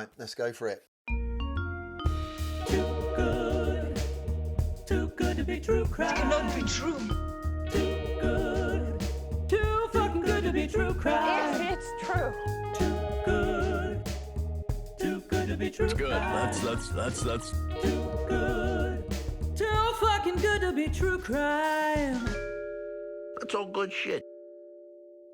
right, let's go for it. Too good to be true crime. It cannot be true. Too fucking good to be true crime. If it's true. Too good to be true Good. crime. That's Too fucking good to be true crime. that's all good shit.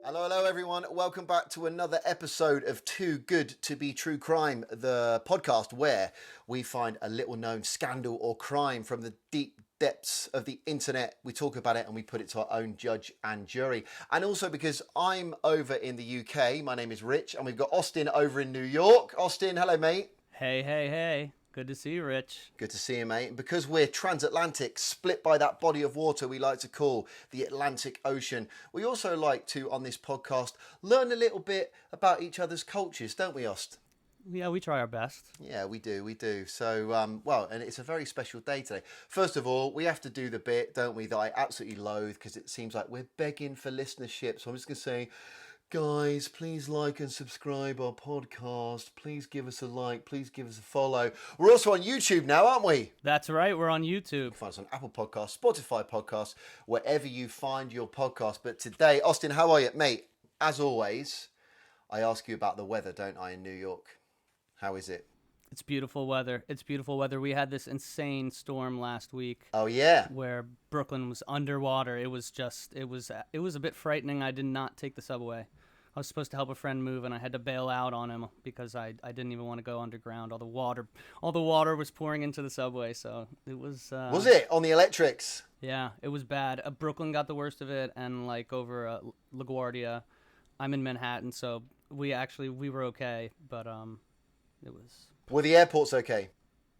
Hello everyone. Welcome back to another episode of Too Good to Be True Crime, the podcast where we find a little known scandal or crime from the deep depths of the internet. We talk about it and we put it to our own judge and jury. And also because I'm over in the UK, my name is Rich, and we've got Austin over in New York. Austin, hello mate. Hey. Good to see you, Rich. Good to see you, mate. And because we're transatlantic, split by that body of water we like to call the Atlantic Ocean, we also like to, on this podcast, learn a little bit about each other's cultures, don't we, Ost? Yeah, we try our best. Yeah, we do. So, and it's a very special day today. First of all, we have to do the bit, don't we, that I absolutely loathe because it seems like we're begging for listenership. So I'm just going to say, guys, please like and subscribe our podcast. Please give us a like. Please give us a follow. We're also on YouTube now, aren't we? That's right, we're on YouTube. Find us on Apple Podcasts, Spotify Podcasts, wherever you find your podcast. But today, Austin, how are you? Mate, as always, I ask you about the weather, don't I, in New York? How is it? It's beautiful weather. We had this insane storm last week Oh, yeah. where Brooklyn was underwater. It was a bit frightening. I did not take the subway. I was supposed to help a friend move, and I had to bail out on him because I didn't even want to go underground. All the water was pouring into the subway, so it was... Was it? On the electrics? Yeah, it was bad. Brooklyn got the worst of it, and like over LaGuardia. I'm in Manhattan, so we were okay, but it was... Were the airports okay?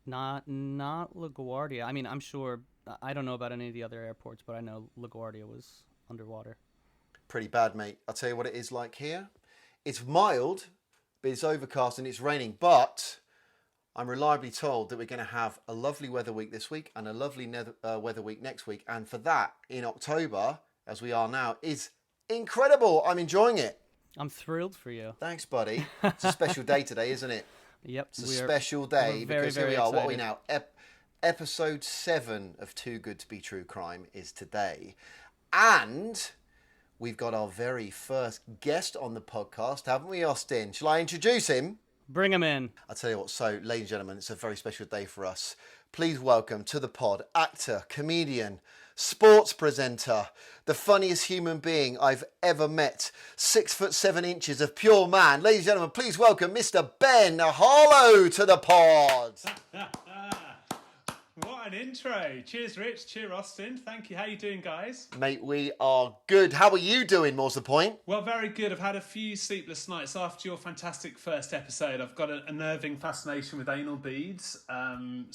Not LaGuardia. I mean, I'm sure... I don't know about any of the other airports, but I know LaGuardia was underwater. Pretty bad, mate. I'll tell you what it is like here. It's mild, but it's overcast and it's raining. But I'm reliably told that we're going to have a lovely weather week this week and a lovely weather week next week. And for that, in October, as we are now, is incredible. I'm enjoying it. I'm thrilled for you. Thanks, buddy. It's a special day today, isn't it? Yep. It's a special day very, because here we very are. What are we excited. now? Episode 7 of Too Good to Be True Crime is today. And we've got our very first guest on the podcast, haven't we, Austin? Shall I introduce him? Bring him in. I'll tell you what, so, ladies and gentlemen, it's a very special day for us. Please welcome to the pod, actor, comedian, sports presenter, the funniest human being I've ever met, 6'7" of pure man. Ladies and gentlemen, please welcome Mr. Ben Harlow to the pod. What an intro. Cheers, Rich. Cheers, Austin. Thank you. How you doing, guys? Mate, we are good. How are you doing, more's the point? Well, very good. I've had a few sleepless nights after your fantastic first episode. I've got an unnerving fascination with anal beads. Bar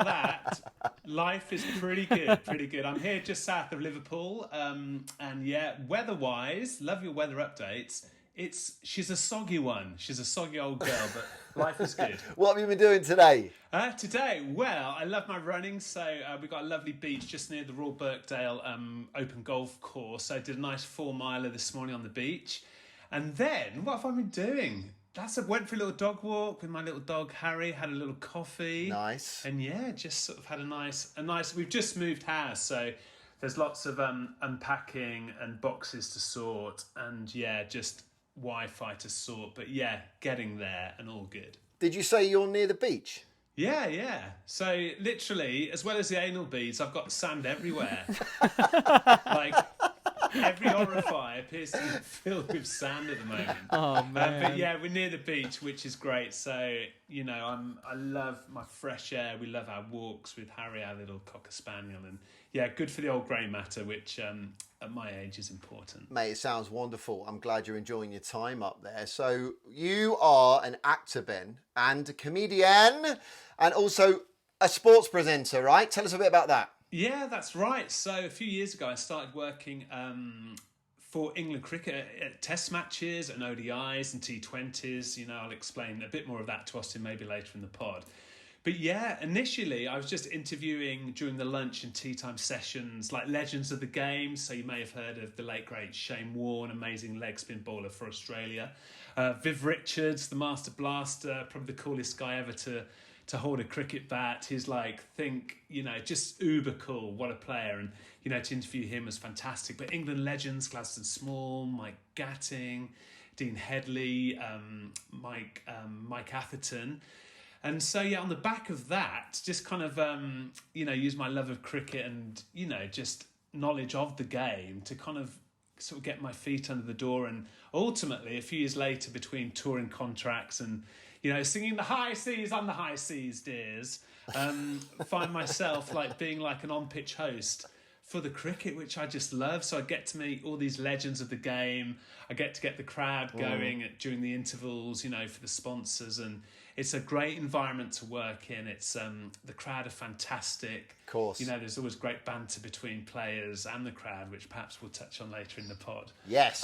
that, life is pretty good. I'm here just south of Liverpool. And yeah, weather-wise, love your weather updates. She's a soggy one. She's a soggy old girl, but life is good. What have you been doing today? Today, well, I love my running, so we've got a lovely beach just near the Royal Birkdale Open Golf Course. So I did a nice 4-miler this morning on the beach. And then, what have I been doing? Went for a little dog walk with my little dog Harry, had a little coffee. Nice. And yeah, just sort of had a nice, we've just moved house, so there's lots of unpacking and boxes to sort, and yeah, just Wi-Fi to sort, but yeah, getting there and all good. Did you say you're near the beach? Yeah. So literally, as well as the anal beads, I've got sand everywhere. Like every orifice appears to be filled with sand at the moment. Oh man. But yeah, we're near the beach, which is great. So I love my fresh air. We love our walks with Harry, our little cocker spaniel, and yeah, good for the old grey matter, which at my age is important. Mate, it sounds wonderful. I'm glad you're enjoying your time up there. So you are an actor, Ben, and a comedian, and also a sports presenter, right? Tell us a bit about that. Yeah, that's right. So a few years ago, I started working for England cricket at test matches and ODIs and T20s. I'll explain a bit more of that to Austin maybe later in the pod. But yeah, initially I was just interviewing during the lunch and tea time sessions like legends of the game. So you may have heard of the late great Shane Warne, amazing leg spin bowler for Australia. Viv Richards, the Master Blaster, probably the coolest guy ever to hold a cricket bat. He's like, just uber cool. What a player. And, to interview him was fantastic. But England legends, Gladstone Small, Mike Gatting, Dean Headley, Mike Atherton. And so, on the back of that, just kind of, use my love of cricket and, just knowledge of the game to kind of sort of get my feet under the door. And ultimately, a few years later, between touring contracts and, singing the high seas on the high seas, dears, find myself like being like an on-pitch host for the cricket, which I just love. So I get to meet all these legends of the game. I get to get the crowd going during the intervals, for the sponsors. And it's a great environment to work in. It's the crowd are fantastic. Of course. There's always great banter between players and the crowd, which perhaps we'll touch on later in the pod. Yes.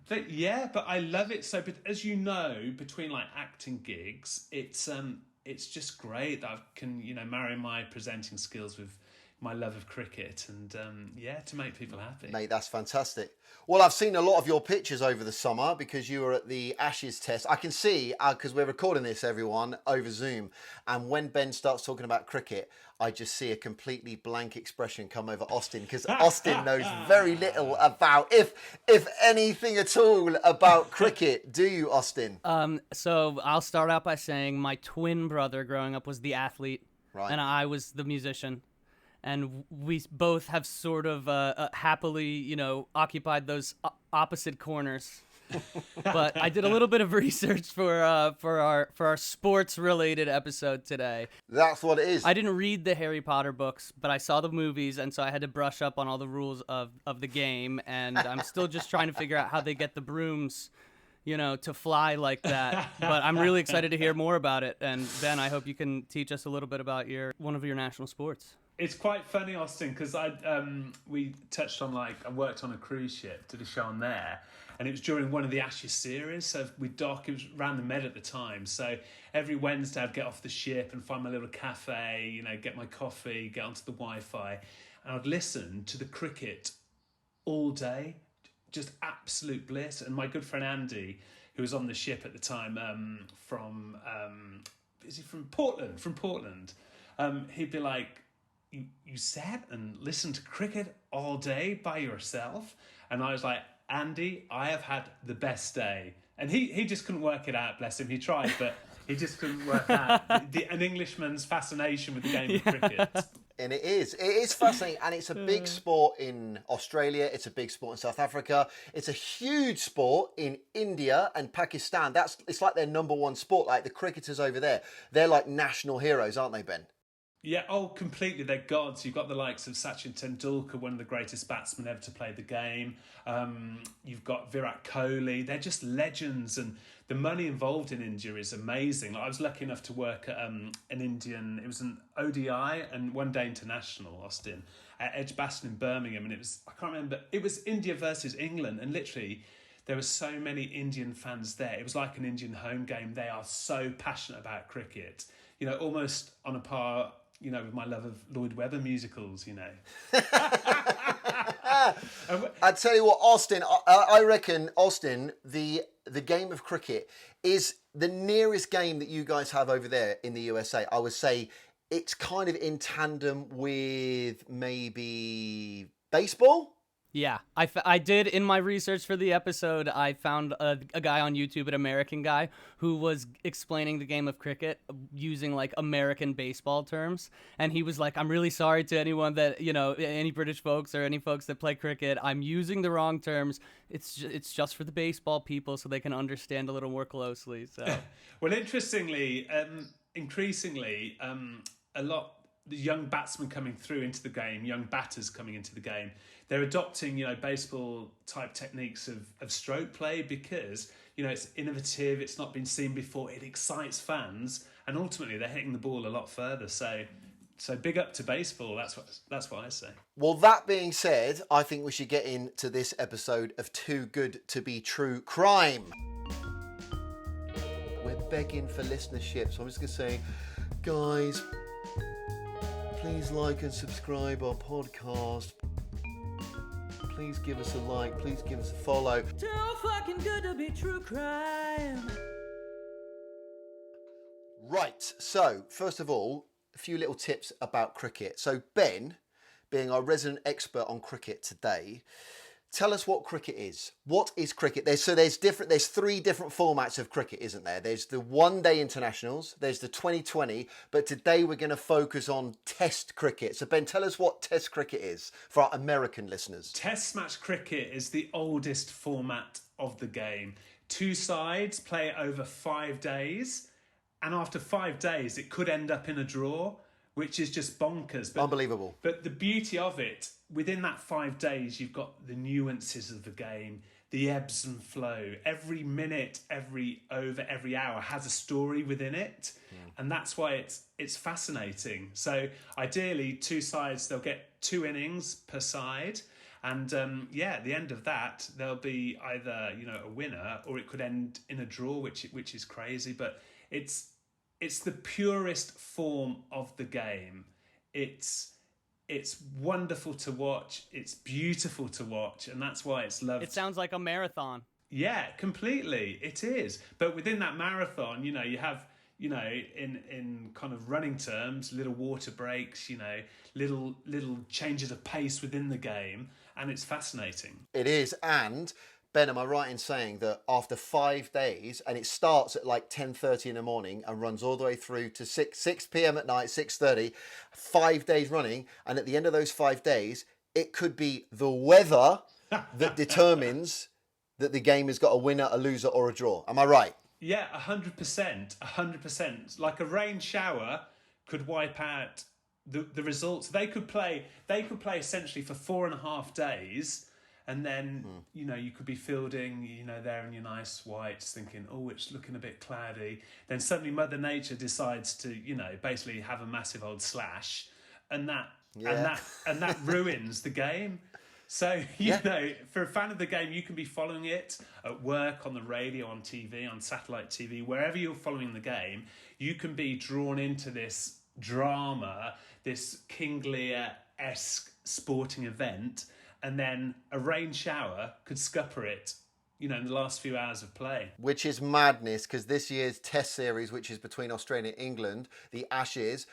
But I love it. So, but as you know, between like acting gigs, it's just great that I can, marry my presenting skills with my love of cricket and to make people happy. Mate, that's fantastic. Well, I've seen a lot of your pictures over the summer because you were at the Ashes test. I can see, because we're recording this, everyone, over Zoom, and when Ben starts talking about cricket, I just see a completely blank expression come over Austin, because Austin knows very little about, if anything at all, about cricket. Do you, Austin? So I'll start out by saying my twin brother growing up was the athlete, Right. and I was the musician. And we both have sort of happily, occupied those opposite corners. But I did a little bit of research for our sports-related episode today. That's what it is. I didn't read the Harry Potter books, but I saw the movies, and so I had to brush up on all the rules of the game. And I'm still just trying to figure out how they get the brooms, to fly like that. But I'm really excited to hear more about it. And Ben, I hope you can teach us a little bit about one of your national sports. It's quite funny, Austin, because we touched on I worked on a cruise ship, did a show on there, and it was during one of the Ashes series. So we dock, it was around the Med at the time. So every Wednesday I'd get off the ship and find my little cafe, get my coffee, get onto the Wi-Fi, and I'd listen to the cricket all day, just absolute bliss. And my good friend Andy, who was on the ship at the time, from Portland, he'd be like, you sat and listened to cricket all day by yourself? And I was like, Andy, I have had the best day. And he just couldn't work it out, bless him. He tried, but he just couldn't work out an Englishman's fascination with the game of cricket. And it is fascinating, and it's a big sport in Australia, it's a big sport in South Africa, it's a huge sport in India and Pakistan. It's like their number one sport. Like the cricketers over there, they're like national heroes, aren't they, Ben? Yeah, completely. They're gods. You've got the likes of Sachin Tendulkar, one of the greatest batsmen ever to play the game. You've got Virat Kohli. They're just legends, and the money involved in India is amazing. I was lucky enough to work at an Indian, it was an ODI and one day international, Austin, at Edgbaston in Birmingham, and I can't remember, it was India versus England, and literally there were so many Indian fans there. It was like an Indian home game. They are so passionate about cricket, almost on a par, with my love of Lloyd Webber musicals, I tell you what, Austin, I reckon, Austin, the game of cricket is the nearest game that you guys have over there in the USA. I would say it's kind of in tandem with maybe baseball. Yeah, I did, in my research for the episode, I found a guy on YouTube, an American guy, who was explaining the game of cricket using, like, American baseball terms. And he was like, I'm really sorry to anyone that, any British folks or any folks that play cricket. I'm using the wrong terms. It's just for the baseball people so they can understand a little more closely. So, well, interestingly, increasingly, a lot the young batsmen coming through into the game, young batters coming into the game, they're adopting, baseball type techniques of stroke play because, it's innovative, it's not been seen before, it excites fans, and ultimately they're hitting the ball a lot further. So big up to baseball. That's what I say. Well, that being said, I think we should get into this episode of Too Good to Be True Crime. We're begging for listenership, so I'm just going to say, guys, please like and subscribe our podcast. Please give us a like. Please give us a follow. Too fucking good to be true crime. crime. Right, so first of all, a few little tips about cricket. So Ben, being our resident expert on cricket today, tell us what cricket is. What is cricket? There's three different formats of cricket, isn't there? There's the one-day internationals, there's the 2020, but today we're going to focus on Test cricket. So Ben, tell us what Test cricket is for our American listeners. Test match cricket is the oldest format of the game. Two sides play over 5 days, and after 5 days, it could end up in a draw, which is just bonkers. But, Unbelievable. But the beauty of it, within that 5 days, you've got the nuances of the game, the ebbs and flow. Every minute, every over, every hour has a story within it. And that's why it's fascinating. So ideally, two sides, they'll get 2 innings per side. And at the end of that, there'll be either, a winner, or it could end in a draw, which is crazy. But it's the purest form of the game. It's wonderful to watch. It's beautiful to watch, and that's why it's loved. It sounds like a marathon. Yeah, completely. It is. But within that marathon, you have, in kind of running terms, little water breaks, little changes of pace within the game, and it's fascinating. It is, and Ben, am I right in saying that after 5 days, and it starts at like 10:30 in the morning and runs all the way through to 6 p.m. at night, 6:30, 5 days running, and at the end of those 5 days, it could be the weather that determines that the game has got a winner, a loser, or a draw. Am I right? Yeah, 100%, 100%. Like a rain shower could wipe out the results. They could play essentially for 4.5 days. And then, you could be fielding, there in your nice whites thinking, oh, it's looking a bit cloudy. Then suddenly Mother Nature decides to, basically have a massive old slash. And that ruins the game. So, for a fan of the game, you can be following it at work, on the radio, on TV, on satellite TV, wherever you're following the game, you can be drawn into this drama, this King Lear-esque sporting event. And then a rain shower could scupper it, in the last few hours of play. Which is madness, because this year's Test series, which is between Australia and England, the Ashes,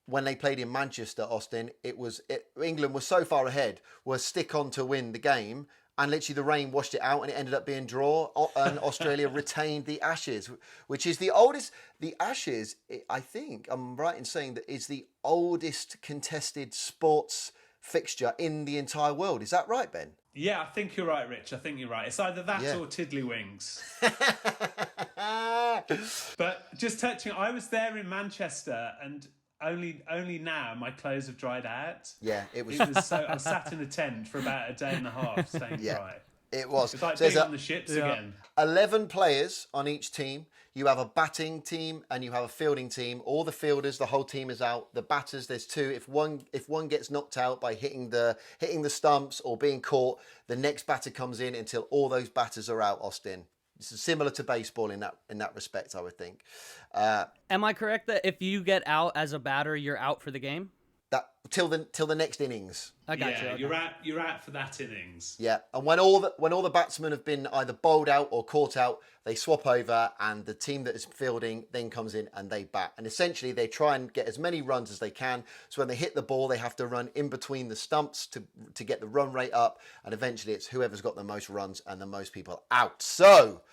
when they played in Manchester, Austin, England was so far ahead, were stick on to win the game, and literally the rain washed it out, and it ended up being draw, and Australia retained the Ashes, which is the oldest. The Ashes, I think, I'm right in saying that is the oldest contested sports fixture in the entire world. Is that right, Ben? Yeah, I think you're right, Rich. I think you're right. It's either that or Tiddlywinks. But just touching, I was there in Manchester, and only now my clothes have dried out. Yeah, it was. I sat in a tent for about a day and a half staying dry. It was. It's like being on the ships again. 11 players on each team. You have a batting team and you have a fielding team. All the fielders, the whole team is out. The batters, there's 2. If one gets knocked out by hitting the stumps or being caught, the next batter comes in until all those batters are out, Austin. This is similar to baseball in that respect, I would think. Am I correct that if you get out as a batter, you're out for the game? That till the next innings. I got you. Okay. You're out for that innings. Yeah, and when all the batsmen have been either bowled out or caught out, they swap over, and the team that is fielding then comes in and they bat. And essentially, they try and get as many runs as they can. So when they hit the ball, they have to run in between the stumps to get the run rate up, and eventually, it's whoever's got the most runs and the most people out. So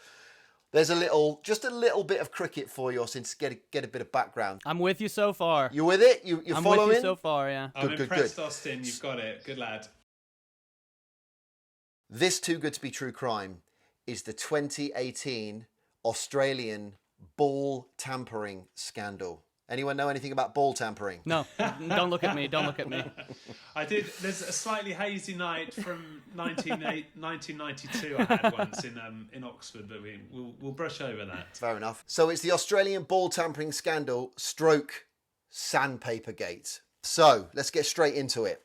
there's just a little bit of cricket for you, Austin, to get a bit of background. I'm with you so far. You with it? You're I'm following? with you so far, yeah. I'm Good, impressed, Austin. You've got it. Good lad. This Too Good to Be True crime is the 2018 Australian ball tampering scandal. Anyone know anything about ball tampering? No, don't look at me. Don't look at me. I did. There's a slightly hazy night from 1992 I had once in Oxford, but we'll brush over that. Fair enough. So it's the Australian ball tampering scandal stroke sandpaper gate. So let's get straight into it.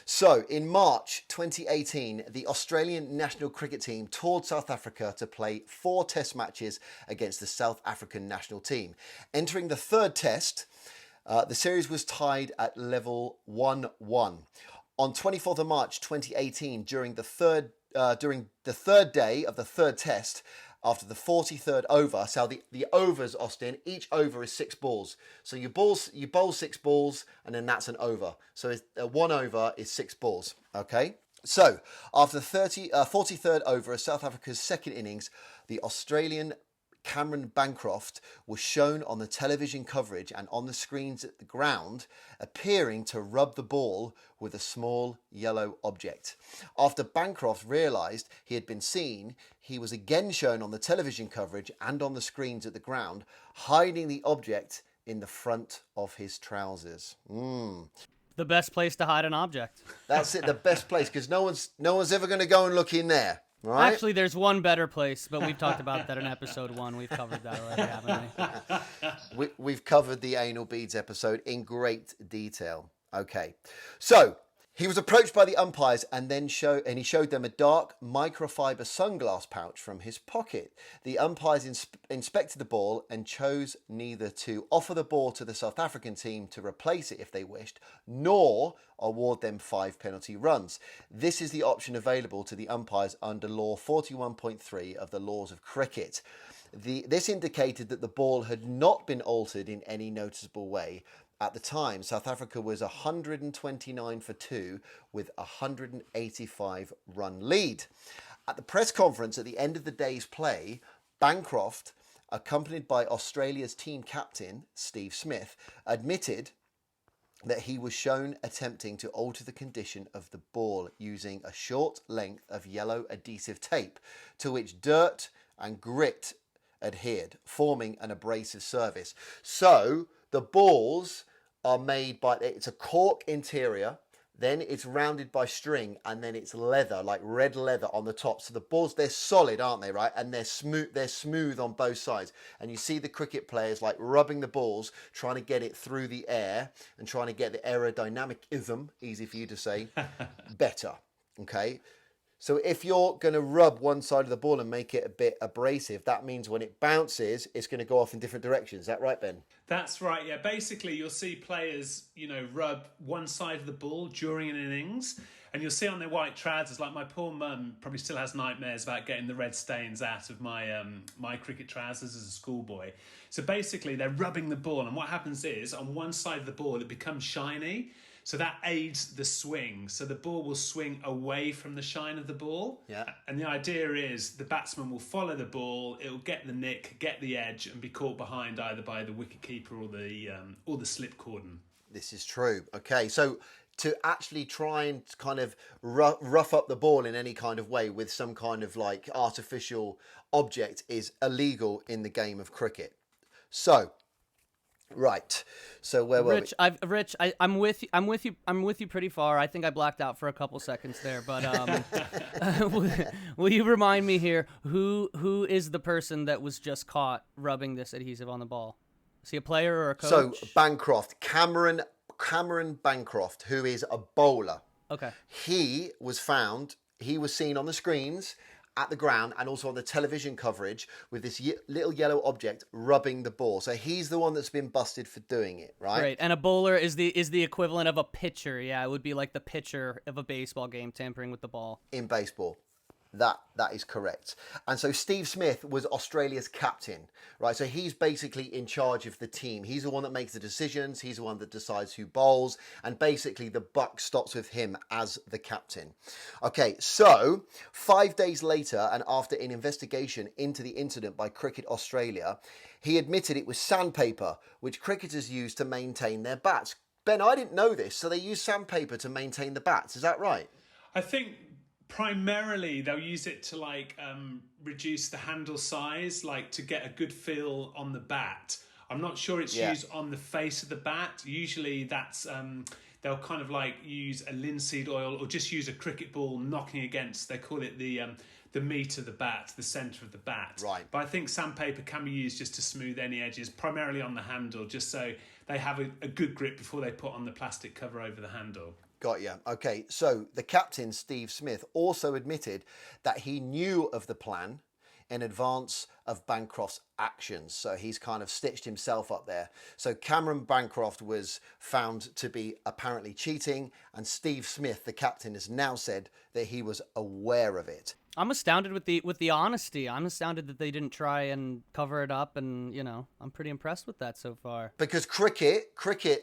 So in March 2018, the Australian national cricket team toured South Africa to play 4 test matches against the South African national team. Entering the 3rd test, the series was tied at level 1-1. On 24th of March 2018, during the third day of the 3rd test, after the 43rd over. So the overs, Austin, each over is 6 balls. So you bowl 6 balls, and then that's an over. So one over is 6 balls. Okay. So after the 43rd over of South Africa's second innings, the Australian Cameron Bancroft was shown on the television coverage and on the screens at the ground, appearing to rub the ball with a small yellow object. After Bancroft realised he had been seen, he was again shown on the television coverage and on the screens at the ground, hiding the object in the front of his trousers. The best place to hide an object. That's it, the best place, because no one's ever going to go and look in there. Right? Actually, there's one better place, but we've talked about that in episode 1. We've covered that already, haven't we? We've covered the anal beads episode in great detail. Okay, so he was approached by the umpires and he showed them a dark microfiber sunglass pouch from his pocket. The umpires inspected the ball and chose neither to offer the ball to the South African team to replace it if they wished, nor award them 5 penalty runs. This is the option available to the umpires under Law 41.3 of the Laws of Cricket. This indicated that the ball had not been altered in any noticeable way. At the time, South Africa was 129 for 2 with a 185 run lead. At the press conference at the end of the day's play, Bancroft, accompanied by Australia's team captain, Steve Smith, admitted that he was shown attempting to alter the condition of the ball using a short length of yellow adhesive tape to which dirt and grit adhered, forming an abrasive surface. So the balls are made by, it's a cork interior, then it's rounded by string, and then it's leather, like red leather on the top. So the balls, they're solid, aren't they, right? And they're smooth on both sides. And you see the cricket players like rubbing the balls, trying to get it through the air and trying to get the aerodynamicism, easy for you to say, better, okay? So if you're going to rub one side of the ball and make it a bit abrasive, that means when it bounces, it's going to go off in different directions. Is that right, Ben? That's right, yeah. Basically, you'll see players, rub one side of the ball during an innings, and you'll see on their white trousers, like my poor mum probably still has nightmares about getting the red stains out of my my cricket trousers as a schoolboy. So basically, they're rubbing the ball, and what happens is, on one side of the ball, it becomes shiny. So that aids the swing. So the ball will swing away from the shine of the ball. Yeah. And the idea is the batsman will follow the ball, it will get the nick, get the edge, and be caught behind either by the wicketkeeper or the slip cordon. This is true. Okay, so to actually try and kind of rough up the ball in any kind of way with some kind of like artificial object is illegal in the game of cricket. So, right. So where were we? I'm with you. I'm with you pretty far. I think I blacked out for a couple seconds there, but will you remind me here who is the person that was just caught rubbing this adhesive on the ball? Is he a player or a coach? So Bancroft, Cameron Bancroft, who is a bowler. Okay. He was seen on the screens at the ground and also on the television coverage with this little yellow object rubbing the ball. So he's the one that's been busted for doing it, right? Right. And a bowler is the equivalent of a pitcher. Yeah, it would be like the pitcher of a baseball game tampering with the ball. In baseball. That is correct. And so Steve Smith was Australia's captain, right? So he's basically in charge of the team. He's the one that makes the decisions. He's the one that decides who bowls. And basically the buck stops with him as the captain. Okay, so 5 days later, and after an investigation into the incident by Cricket Australia, he admitted it was sandpaper, which cricketers use to maintain their bats. Ben, I didn't know this. So they use sandpaper to maintain the bats. Is that right? I think primarily they'll use it to reduce the handle size, like to get a good feel on the bat. I'm not sure it's used on the face of the bat. Usually that's they'll kind of use a linseed oil or just use a cricket ball knocking against, they call it the meat of the bat, the centre of the bat. Right. But I think sandpaper can be used just to smooth any edges, primarily on the handle, just so they have a good grip before they put on the plastic cover over the handle. Got you. Okay, so the captain, Steve Smith, also admitted that he knew of the plan in advance of Bancroft's actions. So he's kind of stitched himself up there. So Cameron Bancroft was found to be apparently cheating, and Steve Smith, the captain, has now said that he was aware of it. I'm astounded with the honesty. I'm astounded that they didn't try and cover it up, and I'm pretty impressed with that so far. Because cricket,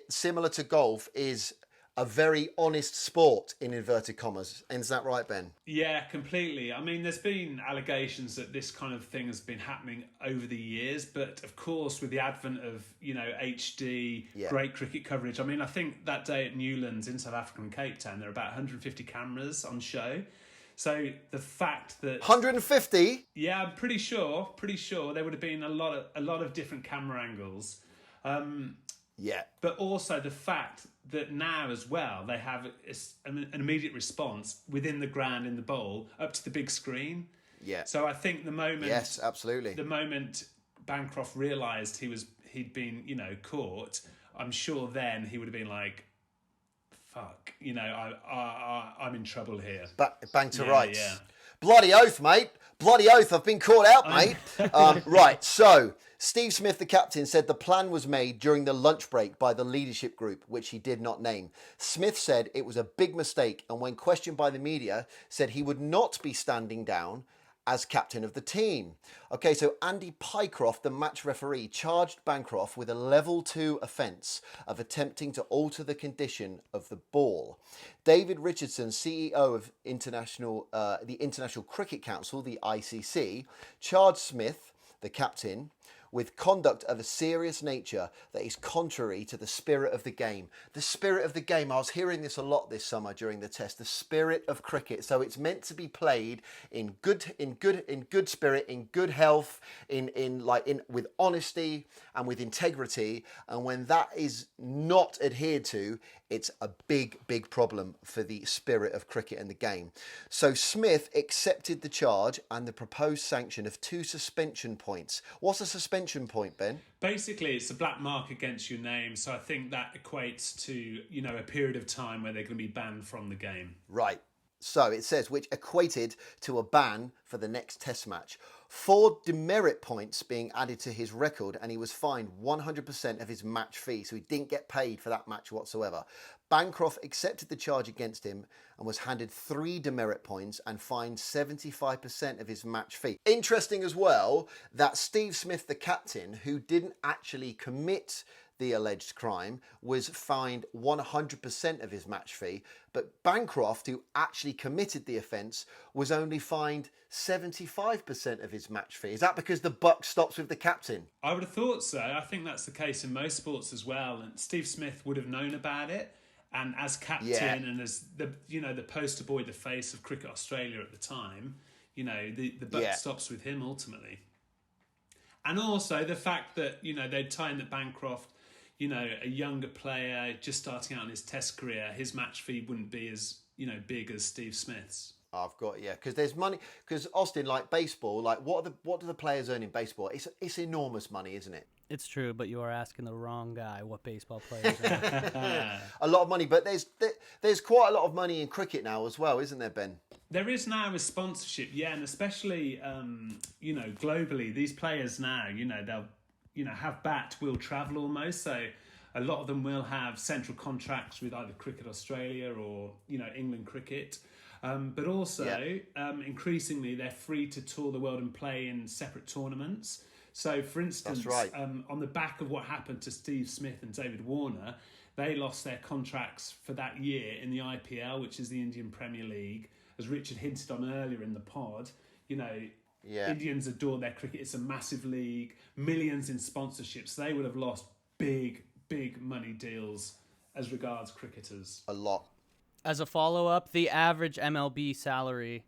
similar to golf, is a very honest sport in inverted commas. Is that right, Ben? Yeah, completely. I mean, there's been allegations that this kind of thing has been happening over the years, but of course, with the advent of HD, great cricket coverage. I mean, I think that day at Newlands in South Africa and Cape Town, there were about 150 cameras on show. So the fact that 150, yeah, I'm pretty sure there would have been a lot of different camera angles. But also the fact that now as well they have an immediate response within the ground in the bowl up to the big screen. Yeah. So I think the moment, yes, absolutely, the moment Bancroft realised he'd been caught, I'm sure then he would have been like, fuck, I'm in trouble here. Bang to rights. Yeah. Bloody oath, mate. Bloody oath, I've been caught out, mate. Right, so Steve Smith, the captain, said the plan was made during the lunch break by the leadership group, which he did not name. Smith said it was a big mistake, and when questioned by the media, said he would not be standing down as captain of the team. Okay, so Andy Pycroft, the match referee, charged Bancroft with a level 2 offence of attempting to alter the condition of the ball. David Richardson, CEO of the International Cricket Council, the ICC, charged Smith, the captain, with conduct of a serious nature that is contrary to the spirit of the game. The spirit of the game, I was hearing this a lot this summer during the test, the spirit of cricket. So it's meant to be played in good spirit, in good health, with honesty and with integrity. And when that is not adhered to, it's a big, big problem for the spirit of cricket and the game. So Smith accepted the charge and the proposed sanction of 2 suspension points. What's a suspension point, Ben? Basically, it's a black mark against your name. So I think that equates to, a period of time where they're going to be banned from the game. Right. So it says, which equated to a ban for the next test match. 4 demerit points being added to his record, and he was fined 100% of his match fee, so he didn't get paid for that match whatsoever. Bancroft accepted the charge against him and was handed 3 demerit points and fined 75% of his match fee. Interesting as well that Steve Smith, the captain, who didn't actually commit the alleged crime, was fined 100% of his match fee, but Bancroft, who actually committed the offence, was only fined 75% of his match fee. Is that because the buck stops with the captain? I would have thought so. I think that's the case in most sports as well. And Steve Smith would have known about it. And as captain and as the poster boy, the face of Cricket Australia at the time, the buck stops with him ultimately. And also the fact that, they'd time that Bancroft, a younger player just starting out in his test career, his match fee wouldn't be as, big as Steve Smith's. Because there's money. Because Austin, like baseball, what do the players earn in baseball? It's enormous money, isn't it? It's true, but you are asking the wrong guy what baseball players earn. A lot of money, but there's quite a lot of money in cricket now as well, isn't there, Ben? There is now a sponsorship, and especially globally, these players now, they'll have will travel almost. So a lot of them will have central contracts with either Cricket Australia or England Cricket. But also, increasingly, they're free to tour the world and play in separate tournaments. So, for instance, on the back of what happened to Steve Smith and David Warner, they lost their contracts for that year in the IPL, which is the Indian Premier League. As Richard hinted on earlier in the pod, Indians adore their cricket. It's a massive league, millions in sponsorships. They would have lost big, big money deals as regards cricketers. A lot. As a follow-up, the average MLB salary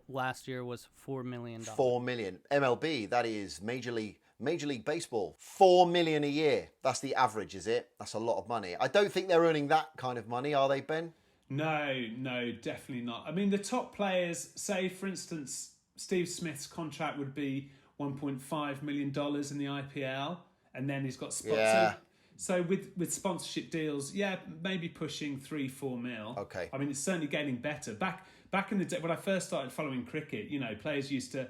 last year was $4 million. $4 million. MLB, that is Major League Baseball. $4 million a year. That's the average, is it? That's a lot of money. I don't think they're earning that kind of money, are they, Ben? No, definitely not. I mean, the top players, say, for instance, Steve Smith's contract would be $1.5 million in the IPL, and then he's got spots. Yeah. So with sponsorship deals, maybe pushing 3-4 mil. Okay. I mean, it's certainly getting better. Back in the day, when I first started following cricket, players used to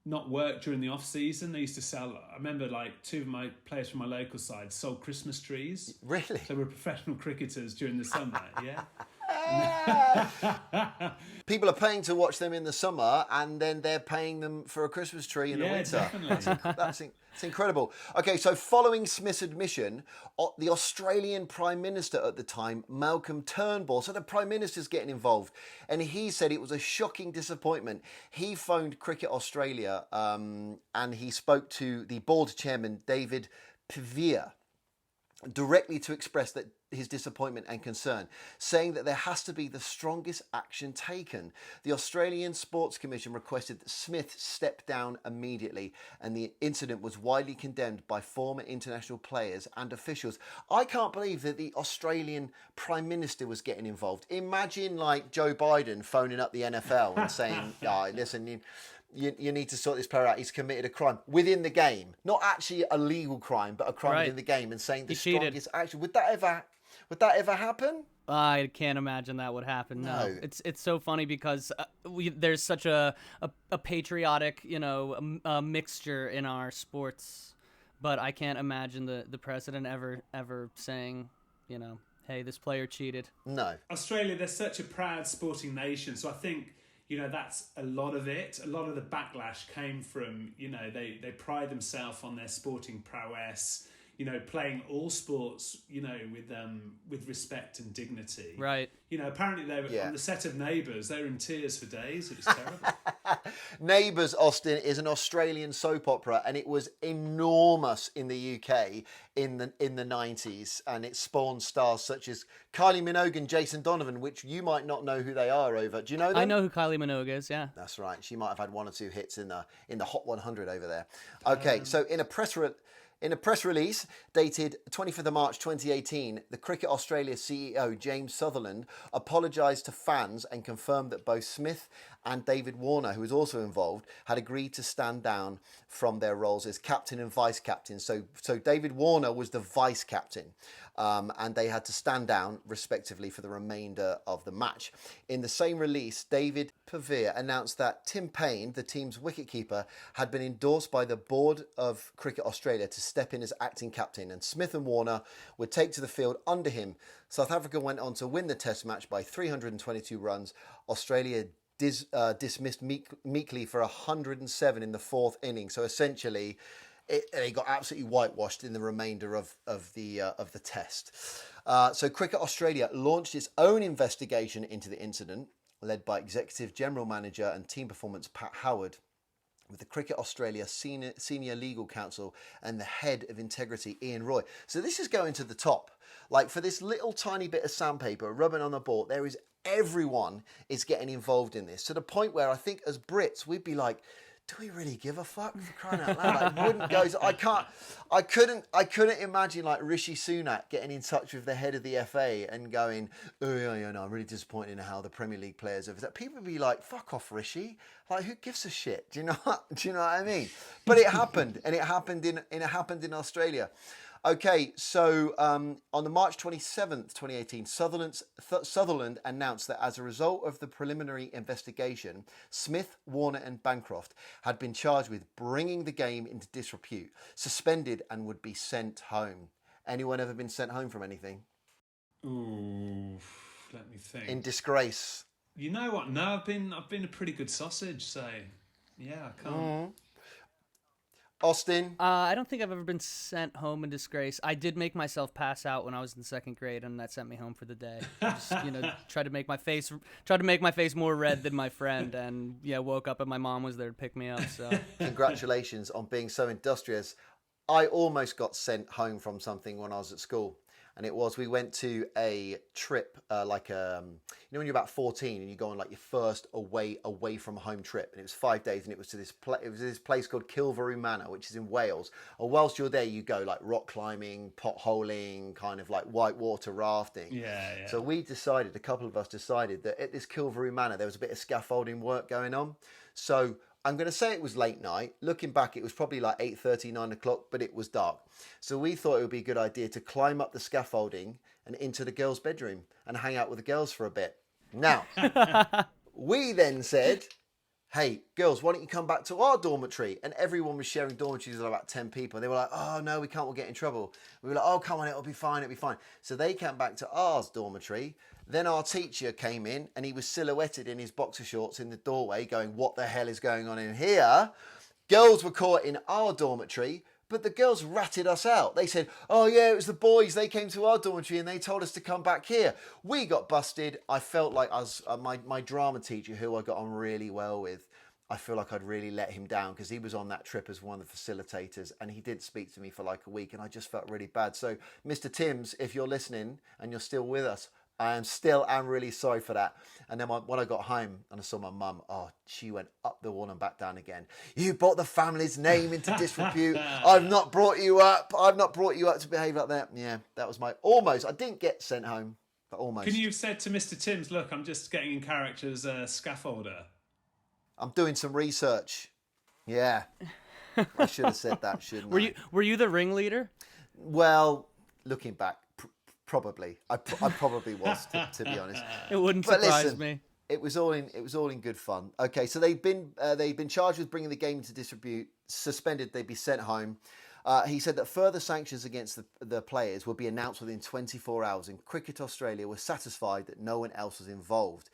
not work during the off season. They used to sell. I remember 2 of my players from my local side sold Christmas trees. Really? So we're professional cricketers during the summer. Yeah. People are paying to watch them in the summer, and then they're paying them for a Christmas tree in the winter. Definitely. It's incredible. Okay, so following Smith's admission, the Australian Prime Minister at the time, Malcolm Turnbull, so the Prime Minister's getting involved, and he said it was a shocking disappointment. He phoned Cricket Australia and he spoke to the board chairman, David Pevere, directly to express that his disappointment and concern, saying that there has to be the strongest action taken. The Australian Sports Commission requested that Smith step down immediately, and the incident was widely condemned by former international players and officials. I can't believe that the Australian Prime Minister was getting involved. Imagine like Joe Biden phoning up the NFL and saying, oh, listen, you need to sort this player out. He's committed a crime within the game. Not actually a legal crime, but a crime within the game, and saying the strongest action. Would that ever happen? I can't imagine that would happen. No. It's so funny because there's such a patriotic, a mixture in our sports, but I can't imagine the president ever saying, hey, this player cheated. No. Australia, they're such a proud sporting nation, so I think that's a lot of it. A lot of the backlash came from, they pride themselves on their sporting prowess, playing all sports, with respect and dignity. Right. Apparently they were on the set of Neighbours. They were in tears for days. It was terrible. Neighbours, Austin, is an Australian soap opera, and it was enormous in the UK in the 90s, and it spawned stars such as Kylie Minogue and Jason Donovan, which you might not know who they are. Do you know them? I know who Kylie Minogue is. Yeah, that's right. She might have had one or two hits in the Hot 100 over there. Okay, so in a press release dated 25th of March 2018, the Cricket Australia CEO, James Sutherland, apologised to fans and confirmed that both Smith and David Warner, who was also involved, had agreed to stand down from their roles as captain and vice captain. So David Warner was the vice captain, and they had to stand down, respectively, for the remainder of the match. In the same release, David Pevere announced that Tim Payne, the team's wicketkeeper, had been endorsed by the board of Cricket Australia to step in as acting captain, and Smith and Warner would take to the field under him. South Africa went on to win the Test match by 322 runs. Australia dismissed meekly for 107 in the fourth inning. So essentially, they got absolutely whitewashed in the remainder of the Test. So Cricket Australia launched its own investigation into the incident, led by Executive General Manager and Team Performance Pat Howard, with the Cricket Australia Senior Legal Counsel and the Head of Integrity, Ian Roy. So this is going to the top. Like, for this little tiny bit of sandpaper rubbing on the board, everyone is getting involved in this, to the point where I think as Brits, we'd be like, do we really give a fuck, for crying out loud? Like, wouldn't go. I couldn't imagine like Rishi Sunak getting in touch with the head of the FA and going, oh yeah, no, I'm really disappointed in how the Premier League players have. People would be like, fuck off, Rishi. Like, who gives a shit? Do you know what I mean? But it happened, and it happened in Australia. Okay, so on the March 27th, 2018, Sutherland announced that as a result of the preliminary investigation, Smith, Warner and Bancroft had been charged with bringing the game into disrepute, suspended and would be sent home. Anyone ever been sent home from anything? Ooh, let me think. In disgrace. You know what? No, I've been a pretty good sausage, so yeah, I can't. Austin? I don't think I've ever been sent home in disgrace. I did make myself pass out when I was in second grade, and that sent me home for the day. Just, tried to make my face more red than my friend, and woke up and my mom was there to pick me up. So congratulations on being so industrious. I almost got sent home from something when I was at school. And we went to a trip, when you're about 14 and you go on like your first away from home trip, and it was 5 days, and it was to this place called Kilvaroo Manor, which is in Wales. And whilst you're there, you go like rock climbing, potholing, kind of like whitewater rafting. Yeah. So a couple of us decided that at this Kilvaroo Manor there was a bit of scaffolding work going on. So I'm going to say it was late night. Looking back, it was probably like 8:30, 9 o'clock, but it was dark. So we thought it would be a good idea to climb up the scaffolding and into the girls' bedroom and hang out with the girls for a bit. Now, we then said, hey, girls, why don't you come back to our dormitory? And everyone was sharing dormitories with about 10 people. And they were like, oh, no, we can't, we'll get in trouble. We were like, oh, come on, it'll be fine, it'll be fine. So they came back to ours dormitory. Then our teacher came in and he was silhouetted in his boxer shorts in the doorway going, what the hell is going on in here? Girls were caught in our dormitory, but the girls ratted us out. They said, oh yeah, it was the boys. They came to our dormitory and they told us to come back here. We got busted. I felt like I was, my drama teacher, who I got on really well with, I feel like I'd really let him down because he was on that trip as one of the facilitators and he didn't speak to me for like a week and I just felt really bad. So Mr. Timms, if you're listening and you're still with us, I am really sorry for that. And then when I got home and I saw my mum, oh, she went up the wall and back down again. You brought the family's name into disrepute. I've not brought you up. I've not brought you up to behave like that. Yeah, that was my almost. I didn't get sent home, but almost. Can you have said to Mr. Timms, look, I'm just getting in character as a scaffolder? I'm doing some research. Yeah, I should have said that, shouldn't I? Were you the ringleader? Well, looking back, probably. I probably was, to be honest. It wouldn't But surprise listen, me. It was all in good fun. Okay, so they've been charged with bringing the game into disrepute, suspended. They'd be sent home. He said that further sanctions against the players would be announced within 24 hours, and Cricket Australia was satisfied that no one else was involved.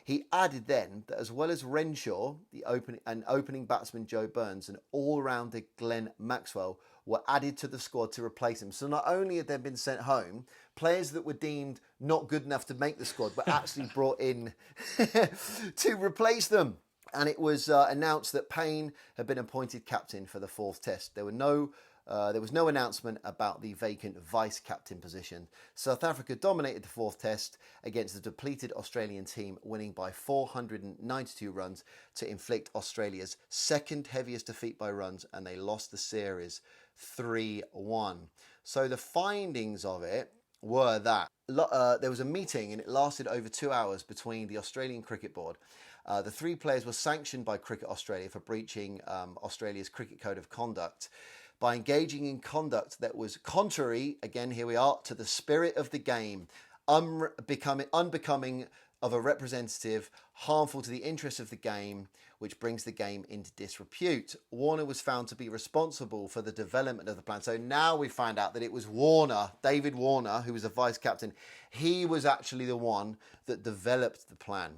He added then that as well as Renshaw, the opening batsman Joe Burns, and all-rounder Glenn Maxwell were added to the squad to replace him. So not only had they been sent home, players that were deemed not good enough to make the squad were actually brought in to replace them. And it was announced that Payne had been appointed captain for the fourth test. There was no announcement about the vacant vice-captain position. South Africa dominated the fourth test against the depleted Australian team, winning by 492 runs to inflict Australia's second heaviest defeat by runs, and they lost the series 3-1. So the findings of it were that there was a meeting and it lasted over 2 hours between the Australian Cricket Board. The three players were sanctioned by Cricket Australia for breaching Australia's Cricket Code of Conduct by engaging in conduct that was contrary, again, here we are, to the spirit of the game, unbecoming of a representative, harmful to the interests of the game, which brings the game into disrepute. Warner was found to be responsible for the development of the plan. So now we find out that it was Warner, David Warner, who was the vice captain. He was actually the one that developed the plan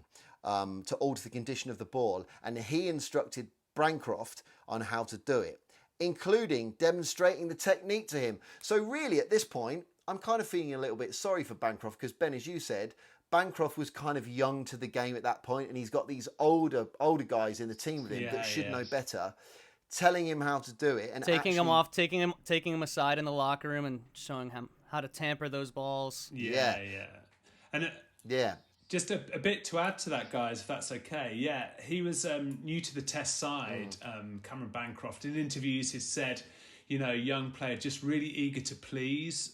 to alter the condition of the ball. And he instructed Bancroft on how to do it, including demonstrating the technique to him. So really at this point, I'm kind of feeling a little bit sorry for Bancroft because, Ben, as you said, Bancroft was kind of young to the game at that point, and he's got these older guys in the team with him that should know better, telling him how to do it and taking him aside in the locker room and showing him how to tamper those balls. Yeah. And yeah. Just a bit to add to that, guys, if that's okay. Yeah, he was new to the test side, Cameron Bancroft. In interviews, he's said, young player, just really eager to please.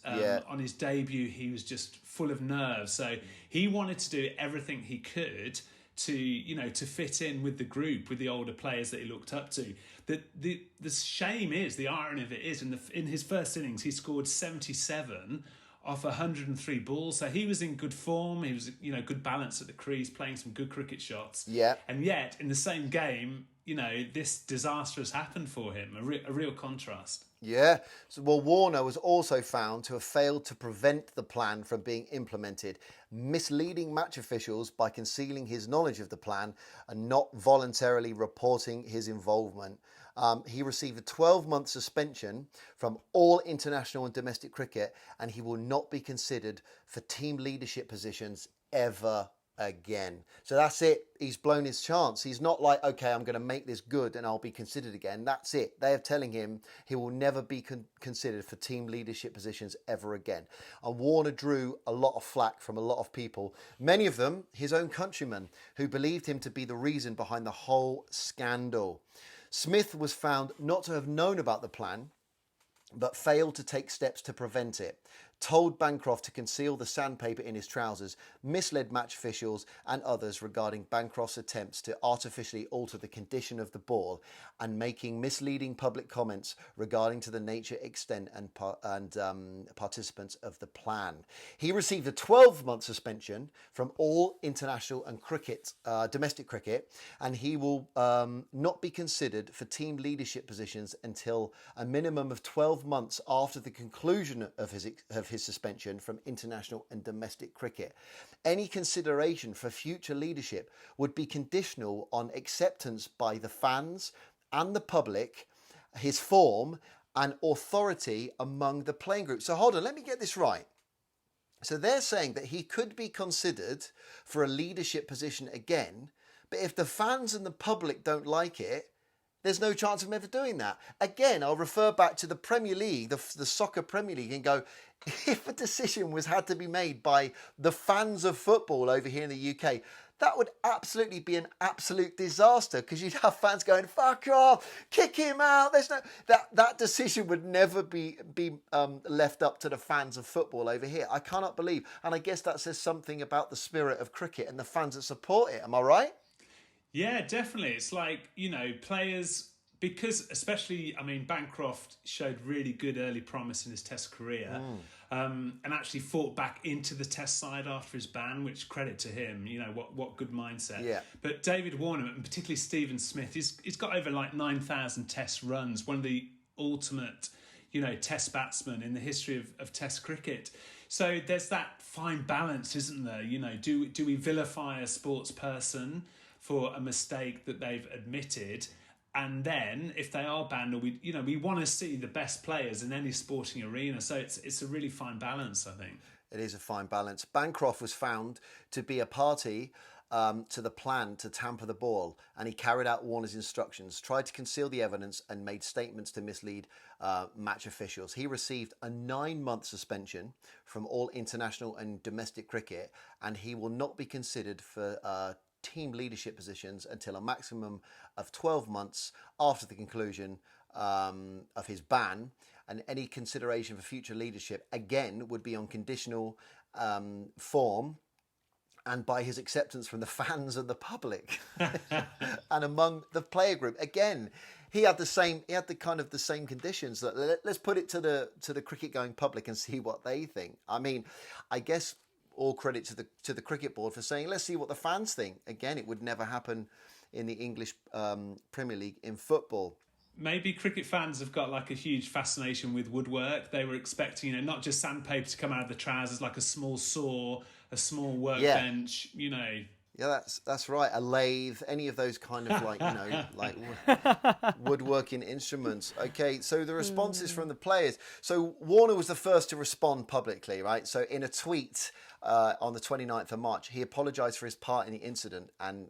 On his debut, he was just full of nerves. So he wanted to do everything he could to fit in with the group, with the older players that he looked up to. The shame is, the irony of it is, in his first innings, he scored 77 off 103 balls. So he was in good form. He was, good balance at the crease, playing some good cricket shots. Yeah. And yet, in the same game, this disaster has happened for him. A real contrast. Yeah. So, Warner was also found to have failed to prevent the plan from being implemented, misleading match officials by concealing his knowledge of the plan and not voluntarily reporting his involvement. He received a 12-month suspension from all international and domestic cricket, and he will not be considered for team leadership positions ever again. So that's it. He's blown his chance. He's not like, okay, I'm going to make this good and I'll be considered again. That's it. They are telling him he will never be considered for team leadership positions ever again. And Warner drew a lot of flack from a lot of people, many of them his own countrymen, who believed him to be the reason behind the whole scandal. Smith was found not to have known about the plan, but failed to take steps to prevent it. told Bancroft to conceal the sandpaper in his trousers, misled match officials and others regarding Bancroft's attempts to artificially alter the condition of the ball, and making misleading public comments regarding to the nature, extent and participants of the plan. He received a 12-month suspension from all international and domestic cricket, and he will not be considered for team leadership positions until a minimum of 12 months after the conclusion of his suspension from international and domestic cricket. Any consideration for future leadership would be conditional on acceptance by the fans and the public, his form and authority among the playing group. So hold on, let me get this right. So they're saying that he could be considered for a leadership position again, but if the fans and the public don't like it, there's no chance of him ever doing that. Again, I'll refer back to the Premier League, the Soccer Premier League, and go, if a decision had to be made by the fans of football over here in the UK, that would absolutely be an absolute disaster, because you'd have fans going, fuck off, kick him out. There's no that decision would never be left up to the fans of football over here. I cannot believe. And I guess that says something about the spirit of cricket and the fans that support it. Am I right? Yeah, definitely. It's like, players, because especially, Bancroft showed really good early promise in his Test career, and actually fought back into the Test side after his ban, which credit to him, what good mindset. Yeah. But David Warner, and particularly Stephen Smith, he's got over like 9,000 Test runs, one of the ultimate, Test batsmen in the history of Test cricket. So there's that fine balance, isn't there? Do we vilify a sports person for a mistake that they've admitted, and then if they are banned, or we want to see the best players in any sporting arena. So it's a really fine balance, I think. It is a fine balance. Bancroft was found to be a party to the plan to tamper the ball, and he carried out Warner's instructions, tried to conceal the evidence and made statements to mislead match officials. He received a 9-month suspension from all international and domestic cricket, and he will not be considered for team leadership positions until a maximum of 12 months after the conclusion of his ban, and any consideration for future leadership again would be on conditional form and by his acceptance from the fans and the public and among the player group. Again, he had the same conditions. Let's put it to the cricket going public and see what they think. I guess all credit to the cricket board for saying, let's see what the fans think. Again, it would never happen in the English Premier League in football. Maybe cricket fans have got like a huge fascination with woodwork. They were expecting, not just sandpaper to come out of the trousers, like a small saw, a small workbench, Yeah, that's right. A lathe, any of those kind of like woodworking instruments. Okay, so the responses from the players. So Warner was the first to respond publicly, right? So in a tweet on the 29th of March, he apologised for his part in the incident and